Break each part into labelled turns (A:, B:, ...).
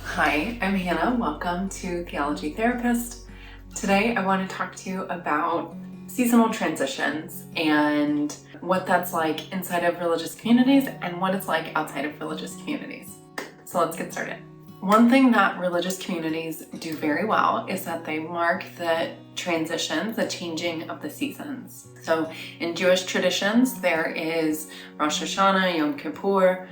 A: Hi, I'm Hannah. Welcome to Theology Therapist. Today I want to talk to you about seasonal transitions and what that's like inside of religious communities and what it's like outside of religious communities. So let's get started. One thing that religious communities do very well is that they mark the transitions, the changing of the seasons. So in Jewish traditions, there is Rosh Hashanah, Yom Kippur.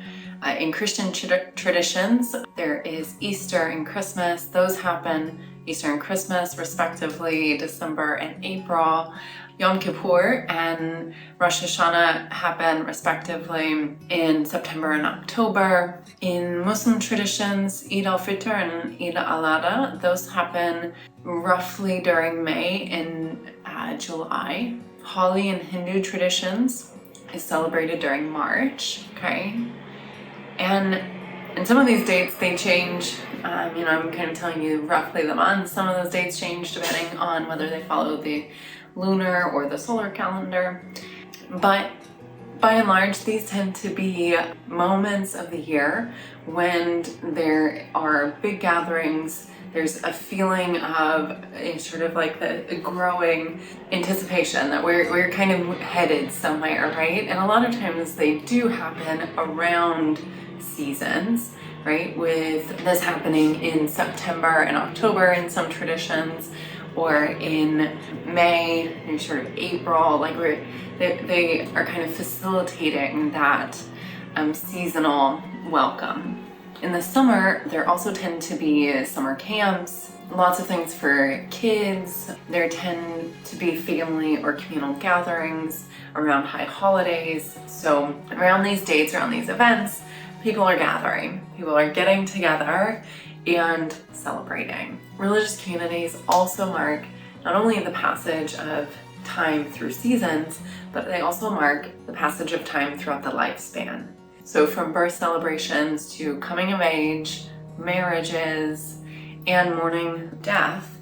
A: In Christian traditions, there is Easter and Christmas. Those happen, Easter and Christmas, respectively, December and April. Yom Kippur and Rosh Hashanah happen, respectively, in September and October. In Muslim traditions, Eid al-Fitr and Eid al-Adha, those happen roughly during May and July. Holi in Hindu traditions is celebrated during March, okay? And some of these dates, they change. I'm kind of telling you roughly the months. Some of those dates change depending on whether they follow the lunar or the solar calendar. But by and large, these tend to be moments of the year when there are big gatherings. There's a feeling of sort of like the growing anticipation that we're kind of headed somewhere, right? And a lot of times they do happen around seasons, right? With this happening in September and October in some traditions, or in May and sort of April, like they are kind of facilitating that seasonal welcome. In the summer, there also tend to be summer camps, lots of things for kids. There tend to be family or communal gatherings around high holidays. So around these dates, around these events, people are gathering, people are getting together and celebrating. Religious communities also mark not only the passage of time through seasons, but they also mark the passage of time throughout the lifespan. So from birth celebrations to coming of age, marriages, and mourning death,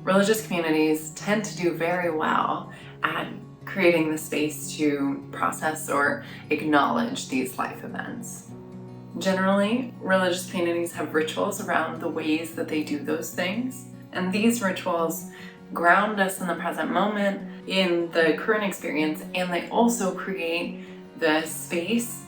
A: religious communities tend to do very well at creating the space to process or acknowledge these life events. Generally, religious communities have rituals around the ways that they do those things, and these rituals ground us in the present moment, in the current experience, and they also create the space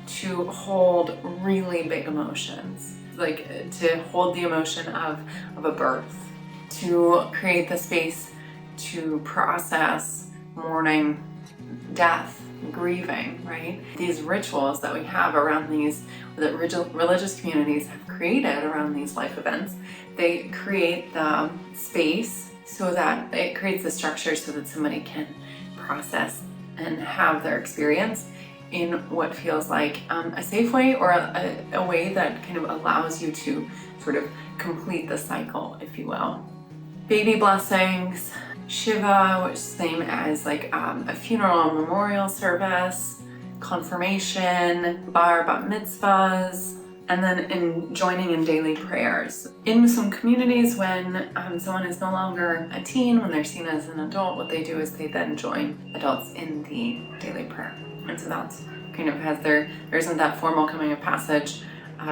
A: to hold really big emotions, like to hold the emotion of a birth, to create the space to process mourning, death, grieving, right? These rituals that we have around these, that religious communities have created around these life events, they create the space so that it creates the structure so that somebody can process and have their experience in what feels like a safe way, or a way that kind of allows you to sort of complete the cycle, if you will. Baby blessings, Shiva, which is the same as like a funeral memorial service, confirmation, bar bat mitzvahs, and then in joining in daily prayers. In Muslim communities, when someone is no longer a teen, when they're seen as an adult, what they do is they then join adults in the daily prayer. And so that's kind of there isn't that formal coming of passage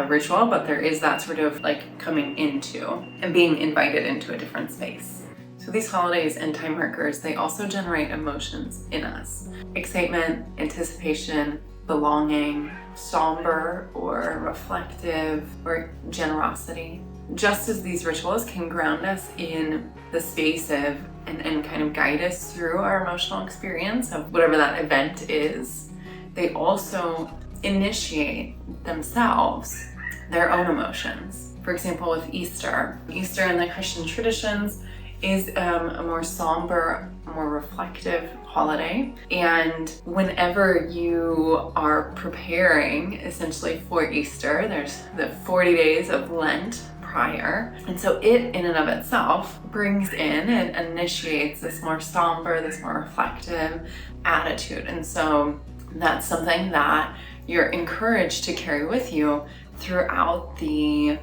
A: ritual, but there is that sort of like coming into and being invited into a different space. So these holidays and time markers, they also generate emotions in us. Excitement, anticipation, belonging, somber or reflective, or generosity. Just as these rituals can ground us in the space of and kind of guide us through our emotional experience of whatever that event is, they also initiate themselves their own emotions. For example, with Easter in the Christian traditions is a more somber, more reflective holiday. And whenever you are preparing essentially for Easter, there's the 40 days of Lent prior. And so it in and of itself brings in and initiates this more somber, this more reflective attitude. And so that's something that you're encouraged to carry with you throughout the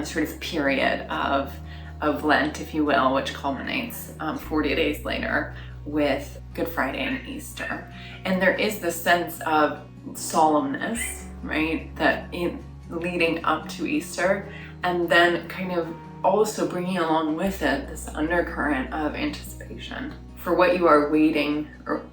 A: sort of period of Lent, if you will, which culminates 40 days later with Good Friday and Easter. And there is this sense of solemnness, right, that leading up to Easter, and then kind of also bringing along with it this undercurrent of anticipation for what you are waiting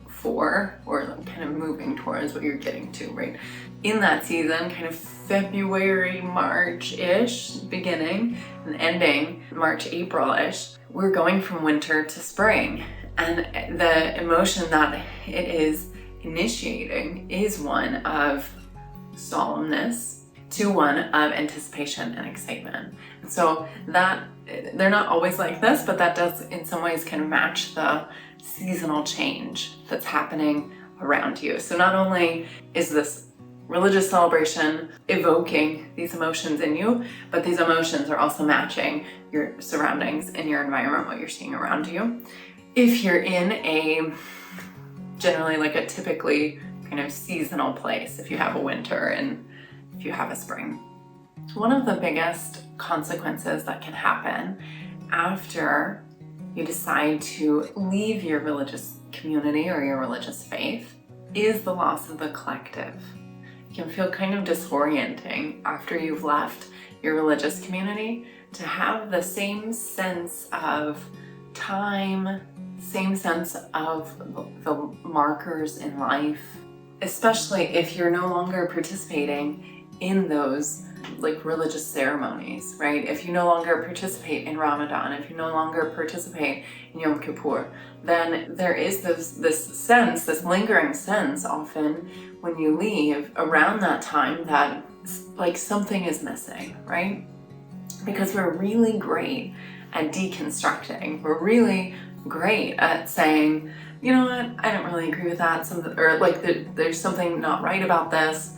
A: for, or like kind of moving towards what you're getting to, right? In that season, kind of February, March-ish beginning and ending March, April-ish, we're going from winter to spring. And the emotion that it is initiating is one of solemnness to one of anticipation and excitement. And so that, they're not always like this, but that does in some ways kind of match the seasonal change that's happening around you. So not only is this religious celebration evoking these emotions in you, but these emotions are also matching your surroundings and your environment, what you're seeing around you. If you're in a generally like a typically kind of seasonal place, if you have a winter and if you have a spring. One of the biggest consequences that can happen after you decide to leave your religious community or your religious faith is the loss of the collective. It can feel kind of disorienting after you've left your religious community to have the same sense of time, same sense of the markers in life, especially if you're no longer participating in those like religious ceremonies, right? If you no longer participate in Ramadan, if you no longer participate in Yom Kippur, then there is this lingering sense often when you leave around that time that like something is missing, right? Because we're really great at deconstructing. We're really great at saying, you know what, I don't really agree with that, or like there's something not right about this,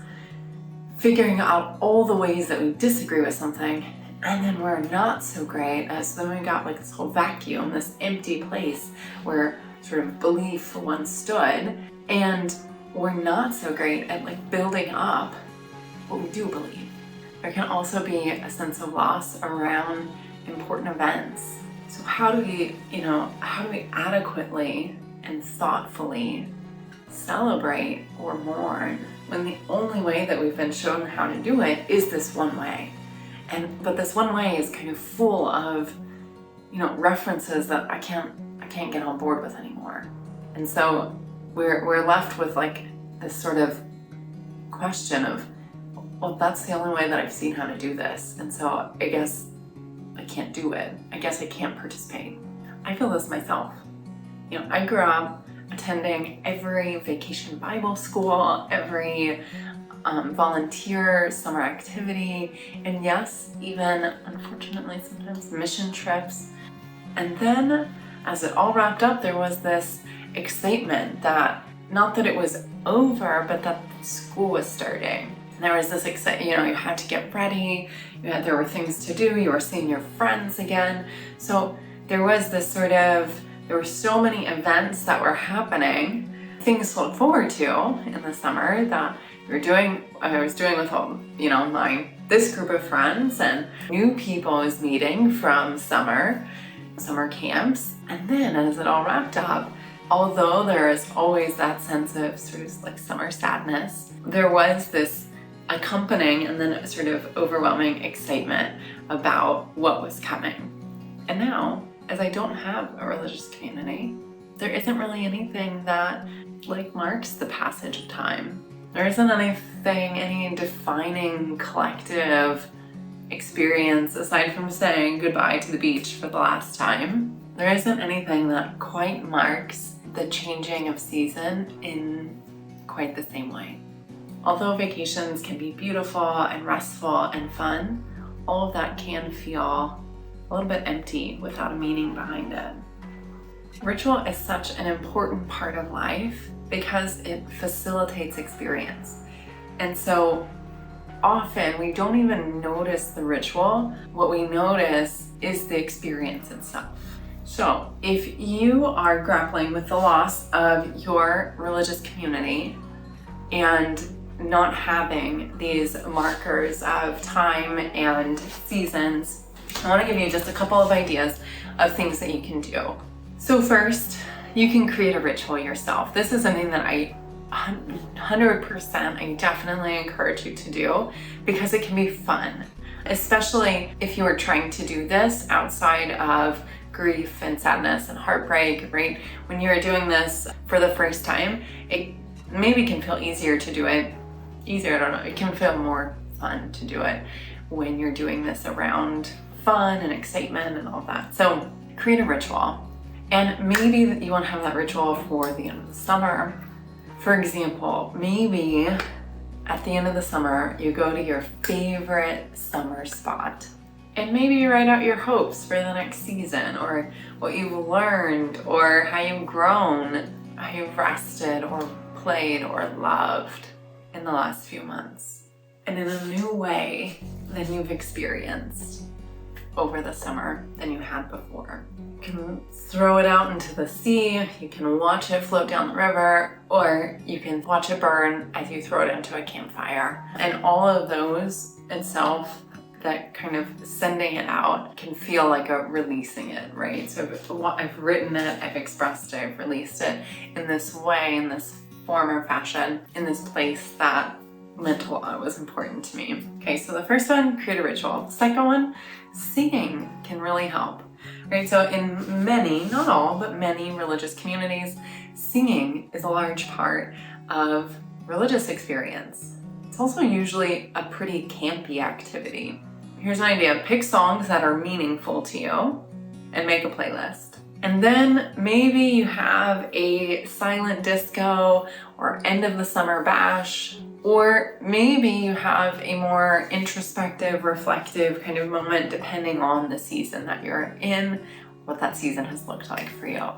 A: figuring out all the ways that we disagree with something, and then we're not so great at, so then we got like this whole vacuum, this empty place where sort of belief once stood, and we're not so great at like building up what we do believe. There can also be a sense of loss around important events. So how do we adequately and thoughtfully celebrate or mourn when the only way that we've been shown how to do it is this one way? But this one way is kind of full of, references that I can't get on board with anymore. And so we're left with like this sort of question of, well, that's the only way that I've seen how to do this. And so I guess I can't do it. I guess I can't participate. I feel this myself. I grew up attending every vacation Bible school, every volunteer summer activity, and yes, even unfortunately sometimes mission trips. And then as it all wrapped up, there was this excitement that, not that it was over, but that school was starting. And there was this excitement, you had to get ready, there were things to do, you were seeing your friends again. So there was this there were so many events that were happening, things to look forward to in the summer that I was doing with this group of friends, and new people I was meeting from summer camps. And then as it all wrapped up, although there is always that sense of sort of like summer sadness, there was this accompanying and then sort of overwhelming excitement about what was coming. And now, as I don't have a religious community, there isn't really anything that like marks the passage of time. There isn't any defining collective experience aside from saying goodbye to the beach for the last time. There isn't anything that quite marks the changing of season in quite the same way. Although vacations can be beautiful and restful and fun, all of that can feel a little bit empty without a meaning behind it. Ritual is such an important part of life because it facilitates experience. And so often we don't even notice the ritual. What we notice is the experience itself. So if you are grappling with the loss of your religious community and not having these markers of time and seasons, I want to give you just a couple of ideas of things that you can do. So first, you can create a ritual yourself. This is something that I 100% I definitely encourage you to do, because it can be fun, especially if you are trying to do this outside of grief and sadness and heartbreak, right? When you're doing this for the first time, it maybe can feel easier to do it. Easier, I don't know. It can feel more fun to do it when you're doing this around fun and excitement and all that. So create a ritual. And maybe you want to have that ritual for the end of the summer. For example, maybe at the end of the summer, you go to your favorite summer spot. And maybe you write out your hopes for the next season, or what you've learned, or how you've grown, how you've rested or played or loved in the last few months. And in a new way than you've experienced over the summer than you had before. You can throw it out into the sea, you can watch it float down the river, or you can watch it burn as you throw it into a campfire. And all of those itself, that kind of sending it out, can feel like a releasing it, right? So I've written it, I've expressed it, I've released it in this way, in this form or fashion, in this place that meant a lot, was important to me. Okay, so the first one, create a ritual. The second one, singing can really help. Right, so in many, not all, but many religious communities, singing is a large part of religious experience. It's also usually a pretty campy activity. Here's an idea: pick songs that are meaningful to you and make a playlist. And then maybe you have a silent disco or end of the summer bash, or maybe you have a more introspective, reflective kind of moment, depending on the season that you're in, what that season has looked like for you.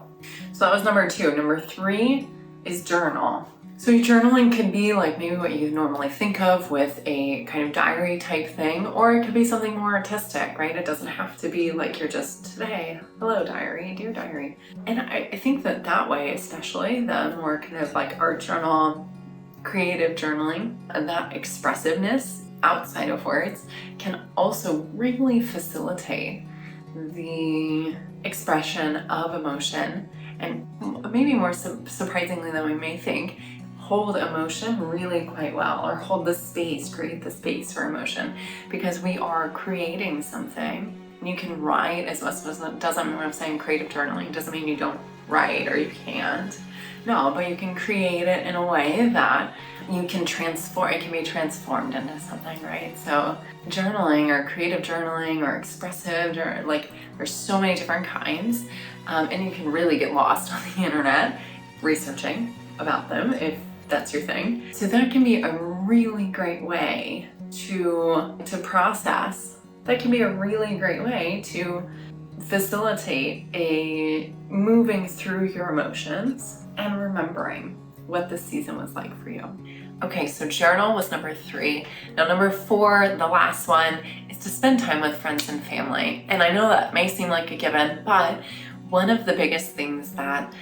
A: So that was number 2. Number 3 is journal. So journaling could be like maybe what you normally think of with a kind of diary type thing, or it could be something more artistic, right? It doesn't have to be like you're just, today, hello diary, dear diary. And I think that way, especially the more kind of like art journal, creative journaling, and that expressiveness outside of words can also really facilitate the expression of emotion, and maybe more surprisingly than we may think, hold emotion really quite well, or hold the space, create the space for emotion, because we are creating something. And you can write as well, doesn't mean when I'm saying creative journaling, doesn't mean you don't write or you can't. No, but you can create it in a way that you can transform, it can be transformed into something, right? So journaling or creative journaling or expressive, or like there's so many different kinds, and you can really get lost on the internet researching about them if that's your thing. So that can be a really great way to process. That can be a really great way to facilitate a moving through your emotions and remembering what this season was like for you. Okay, so journal was number 3. Now number 4, the last one, is to spend time with friends and family. And I know that may seem like a given, but one of the biggest things that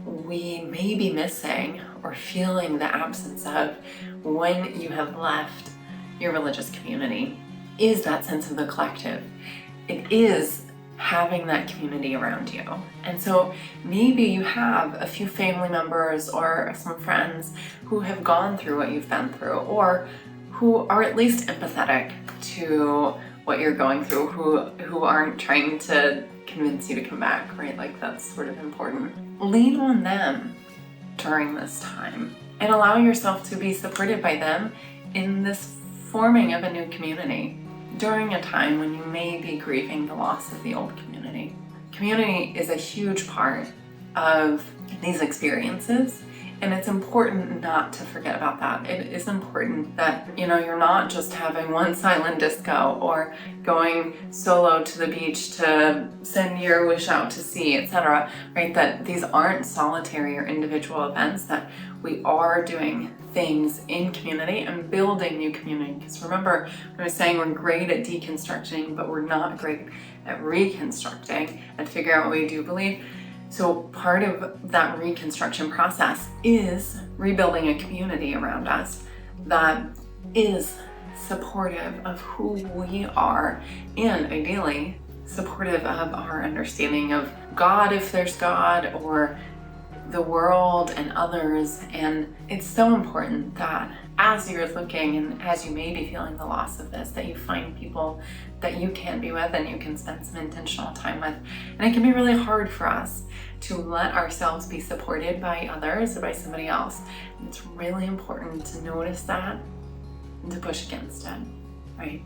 A: we may be missing or feeling the absence of when you have left your religious community is that sense of the collective. It is having that community around you. And so maybe you have a few family members or some friends who have gone through what you've been through, or who are at least empathetic to what you're going through, who aren't trying to convince you to come back, right? Like that's sort of important. Lean on them during this time and allow yourself to be supported by them in this forming of a new community during a time when you may be grieving the loss of the old community. Community is a huge part of these experiences, and it's important not to forget about that. It is important that, you're not just having one silent disco or going solo to the beach to send your wish out to sea, etc., right? That these aren't solitary or individual events, that we are doing things in community and building new community. Because remember, I was saying we're great at deconstructing, but we're not great at reconstructing and figure out what we do believe. So part of that reconstruction process is rebuilding a community around us that is supportive of who we are, and ideally supportive of our understanding of God, if there's God, or the world and others. And it's so important that as you're looking and as you may be feeling the loss of this, that you find people that you can be with and you can spend some intentional time with. And it can be really hard for us to let ourselves be supported by others or by somebody else. And it's really important to notice that and to push against it, right?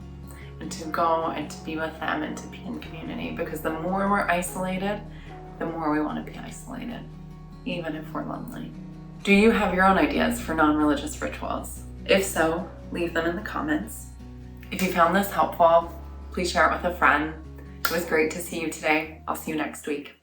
A: And to go and to be with them and to be in community, because the more we're isolated, the more we want to be isolated, even if we're lonely. Do you have your own ideas for non-religious rituals? If so, leave them in the comments. If you found this helpful, please share it with a friend. It was great to see you today. I'll see you next week.